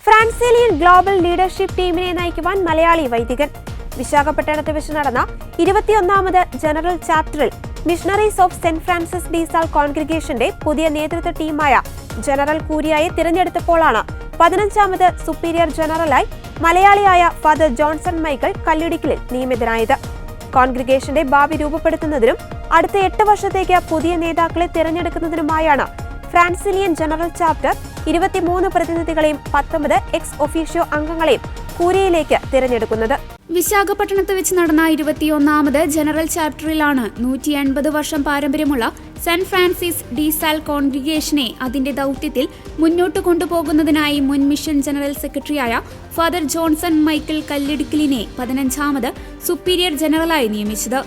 ഫ്രാൻസിലിയൻ global leadership ടീമിനെ നയിക്കുവാൻ മലയാളി വൈദികൻ. വിശാഖപട്ടണത്ത് വെച്ച് നടന്ന 21ാമത് ജനറൽ ചാപ്റ്ററിൽ missionaries of Saint Francis de Sales കോൺഗ്രിഗേഷന്റെ പുതിയ നേതൃത്വ ടീമായ ജനറൽ കൂരിയായെ തിരഞ്ഞെടുത്തപ്പോഴാണ് 15ാമത് സുപ്പീരിയർ ജനറലായി മലയാളിയായ ഫാദർ ജോൺസൺ മൈക്കിൾ കല്ലിടിക്കലിൽ നിയമിതനായത്. കോൺഗ്രിഗേഷന്റെ ഭാവി രൂപപ്പെടുത്തുന്നതിനും അടുത്ത 8 വർഷത്തേക്ക് പുതിയ നേതാക്കളെ തിരഞ്ഞെടുക്കുന്നതിനുമായാണ് ഫ്രാൻസിലിയൻ ജനറൽ ചാപ്റ്റർ 23 പ്രതിനിധികളെയും 19 എക്സ് ഒഫീഷ്യോ അംഗങ്ങളെയും കൂരിയയിലേക്ക് തിരഞ്ഞെടുക്കുന്നത്. വിശാഖപട്ടണത്ത് വെച്ച് നടന്ന 21ാമത് ജനറൽ ചാപ്റ്ററിലാണ് 180 വർഷം പാരമ്പര്യമുള്ള സെന്റ് ഫ്രാൻസിസ് ഡി സാൽ കോൺഗ്രിഗേഷനെ അതിന്റെ ദൗത്യത്തിൽ മുന്നോട്ട് കൊണ്ടുപോകുന്നതിനായി മുൻ മിഷൻ ജനറൽ സെക്രട്ടറിയായ ഫാദർ ജോൺസൺ മൈക്കിൾ കല്ലിടിക്കലിനെ 15ാമത് സുപ്പീരിയർ ജനറലായി നിയമിച്ചത്.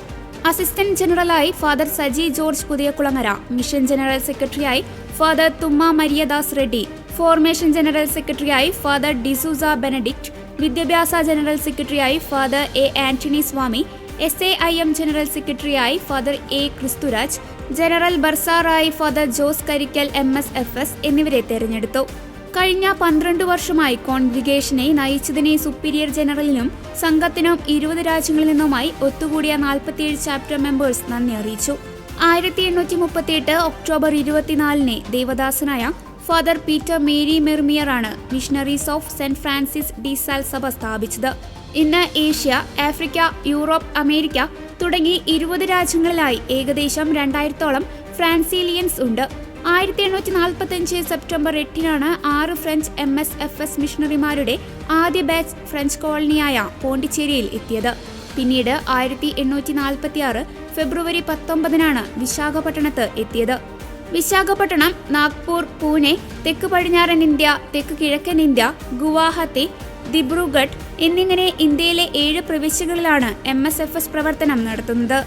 അസിസ്റ്റന്റ് ജനറലായി father Saji George Puthiyakulangara, mission general സെക്രട്ടറിയായി father Thumma Mariadas Reddy, formation general സെക്രട്ടറിയായി ഫാദർ ഡിസൂസ ബെനഡിക്ട്, വിദ്യാഭ്യാസ ജനറൽ സെക്രട്ടറിയായി father A Antony Swamy, SAIM general സെക്രട്ടറിയായി ഫാദർ എ ക്രിസ്തുരാജ്, ജനറൽ ബർസാറായി ഫാദർ ജോസ് കരിക്കൽ MSFS എന്നിവരെ തെരഞ്ഞെടുത്തു. കഴിഞ്ഞ 12 വർഷമായി കോൺഗ്രിഗേഷനെ നയിച്ചതിനെ സുപ്പീരിയർ ജനറലിനും സംഘത്തിനും 20 രാജ്യങ്ങളിൽ നിന്നുമായി ഒത്തുകൂടിയ 47 ചാപ്റ്റർ മെമ്പേഴ്സ് നന്ദി അറിയിച്ചു. 1838 ഒക്ടോബർ 24-ന് ദേവദാസനായ ഫാദർ പീറ്റർ മേരി മെർമിയറാണ് missionaries of Saint Francis de Sales സഭ സ്ഥാപിച്ചത്. ഇന്ന് ഏഷ്യ, ആഫ്രിക്ക, യൂറോപ്പ്, അമേരിക്ക തുടങ്ങി 20 രാജ്യങ്ങളിലായി ഏകദേശം 2000-ഓളം ഫ്രാൻസിലിയൻസ് ഉണ്ട്. 1845 സെപ്റ്റംബർ 8-നാണ് 6 ഫ്രഞ്ച് MSFS മിഷണറിമാരുടെ ആദ്യ ബാച്ച് ഫ്രഞ്ച് കോളനിയായ പോണ്ടിച്ചേരിയിൽ എത്തിയത്. പിന്നീട് 1846 ഫെബ്രുവരി 19-നാണ് വിശാഖപട്ടണത്ത് എത്തിയത്. വിശാഖപട്ടണം, നാഗ്പൂർ, പൂനെ, തെക്ക് പടിഞ്ഞാറൻ ഇന്ത്യ, തെക്ക് കിഴക്കൻ ഇന്ത്യ, ഗുവാഹത്തി, ദിബ്രുഗഡ് എന്നിങ്ങനെ ഇന്ത്യയിലെ 7 പ്രവിശ്യകളിലാണ് MSFS പ്രവർത്തനം നടത്തുന്നത്.